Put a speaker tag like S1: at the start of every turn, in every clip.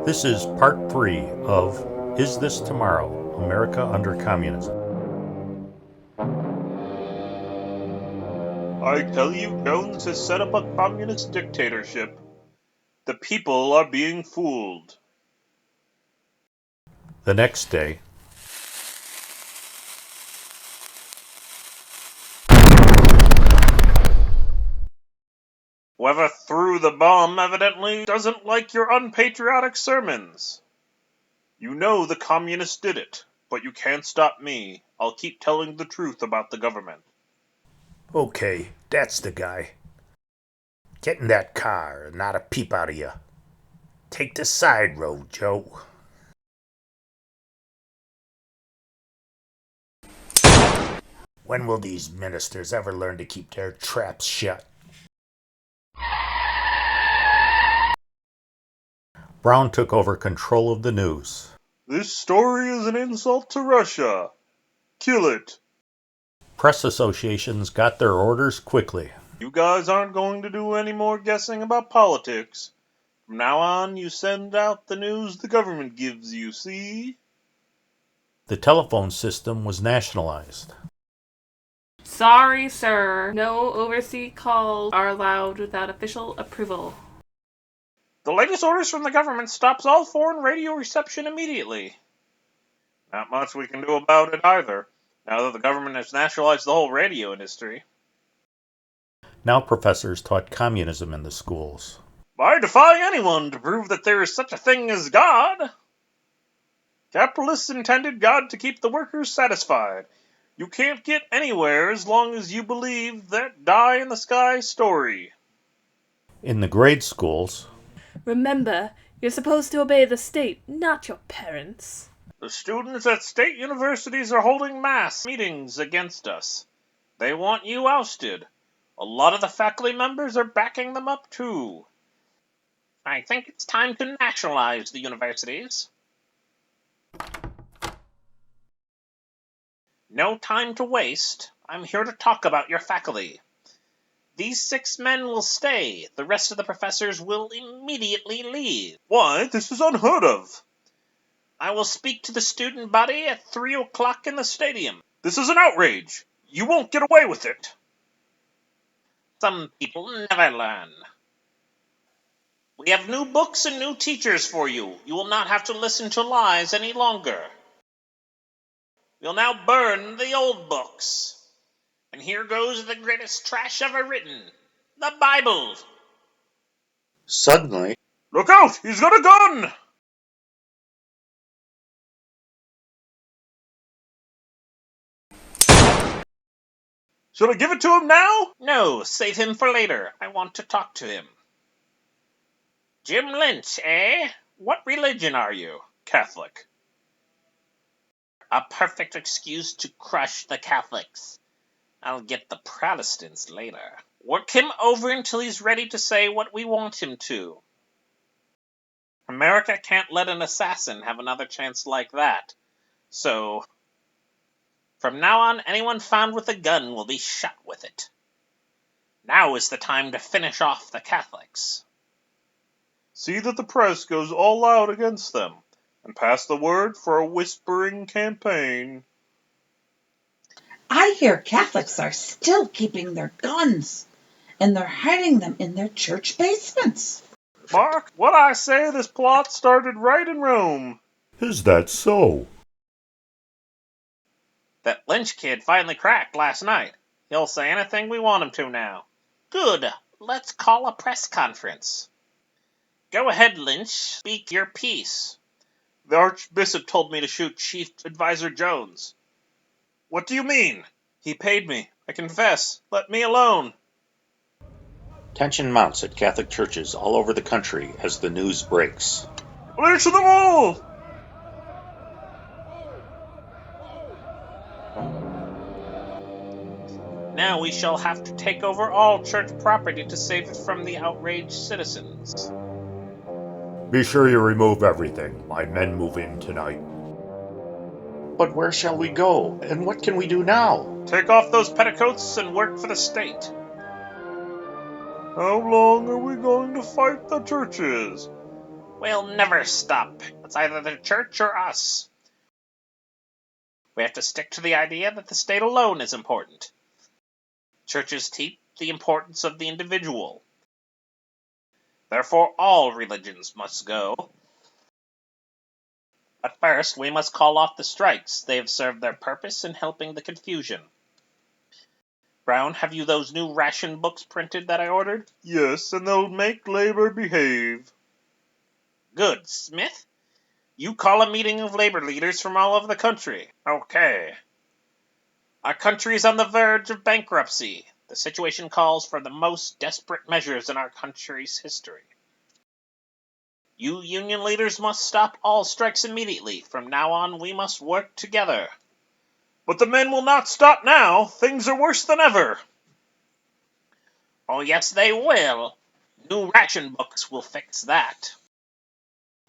S1: This is part 3 of Is This Tomorrow? America Under Communism.
S2: I tell you, Jones has set up a communist dictatorship. The people are being fooled.
S1: The next day,
S2: Whoever threw the bomb evidently doesn't like your unpatriotic sermons. You know the communists did it, but you can't stop me. I'll keep telling the truth about the government.
S1: okay, that's the guy. Get in that car and not a peep out of you. Take the side road, Joe. When will these ministers ever learn to keep their traps shut? Brown took over control of the news.
S2: This story is an insult to Russia. Kill it.
S1: Press associations got their orders quickly.
S2: You guys aren't going to do any more guessing about politics. From now on, you send out the news the government gives you, see?
S1: The telephone system was nationalized.
S3: Sorry, sir. No overseas calls are allowed without official approval.
S2: The latest orders from the government stops all foreign radio reception immediately. Not much we can do about it either, now that the government has nationalized the whole radio industry.
S1: Now professors taught communism in the schools.
S2: I defy anyone to prove that there is such a thing as God. Capitalists intended God to keep the workers satisfied. You can't get anywhere as long as you believe that die-in-the-sky story.
S1: In the grade schools,
S3: Remember, you're supposed to obey the state, not your parents.
S2: The students at state universities are holding mass meetings against us. They want you ousted. A lot of the faculty members are backing them up, too. I think it's time to nationalize the universities. No time to waste. I'm here to talk about your faculty. These 6 men will stay. The rest of the professors will immediately leave. Why, this is unheard of. I will speak to the student body at 3 o'clock in the stadium. This is an outrage. You won't get away with it. Some people never learn. We have new books and new teachers for you. You will not have to listen to lies any longer. We'll now burn the old books. And here goes the greatest trash ever written, the Bible.
S4: Suddenly,
S2: Look out! He's got a gun! Should I give it to him now? No, save him for later. I want to talk to him. Jim Lynch, eh? What religion are you? Catholic. A perfect excuse to crush the Catholics. I'll get the Protestants later. Work him over until he's ready to say what we want him to. America can't let an assassin have another chance like that. So, from now on, anyone found with a gun will be shot with it. Now is the time to finish off the Catholics. See that the press goes all out against them, and pass the word for a whispering campaign.
S5: I hear Catholics are still keeping their guns, and they're hiding them in their church basements.
S2: Mark, what I say, this plot started right in Rome.
S1: is that so?
S2: That Lynch kid finally cracked last night. He'll say anything we want him to now. Good. Let's call a press conference. Go ahead, Lynch. Speak your piece. The Archbishop told me to shoot Chief Advisor Jones. What do you mean? He paid me. I confess. Let me alone.
S4: tension mounts at Catholic churches all over the country as the news breaks.
S2: Lynch them all! Now we shall have to take over all church property to save it from the outraged citizens.
S1: Be sure you remove everything. My men move in tonight.
S4: But where shall we go, and what can we do now?
S2: Take off those petticoats and work for the state. How long are we going to fight the churches? We'll never stop. It's either the church or us. We have to stick to the idea that the state alone is important. Churches teach the importance of the individual. Therefore, all religions must go. But first, we must call off the strikes. They have served their purpose in helping the confusion. Brown, have you those new ration books printed that I ordered?
S6: Yes, and they'll make labor behave.
S2: Good. Smith, you call a meeting of labor leaders from all over the country. Okay. Our country is on the verge of bankruptcy. The situation calls for the most desperate measures in our country's history. You union leaders must stop all strikes immediately. From now on, we must work together.
S6: But the men will not stop now. Things are worse than ever.
S2: Oh, yes, they will. New ration books will fix that.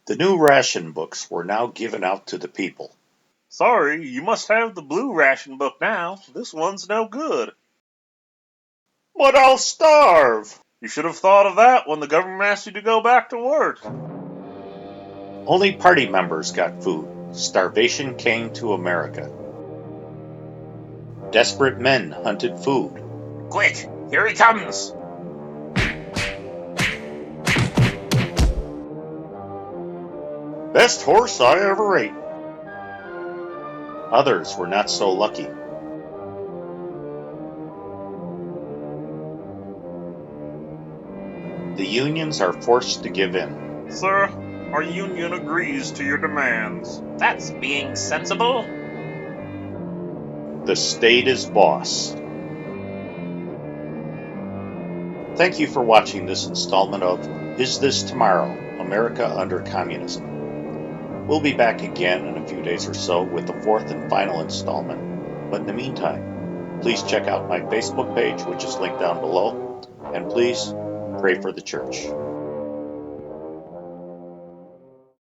S4: The new ration books were now given out to the people.
S6: Sorry, you must have the blue ration book now. This one's no good.
S4: But I'll starve!
S6: You should have thought of that when the government asked you to go back to work.
S4: Only party members got food. Starvation came to America. Desperate men hunted food.
S2: Quick, here he comes.
S4: Best horse I ever ate. Others were not so lucky. The unions are forced to give in.
S6: Sir, our union agrees to your demands.
S2: That's being sensible.
S4: The state is boss. Thank you for watching this installment of Is This Tomorrow? America Under Communism. We'll be back again in a few days or so with the fourth and final installment. But in the meantime, please check out my Facebook page, which is linked down below, and please pray for the church.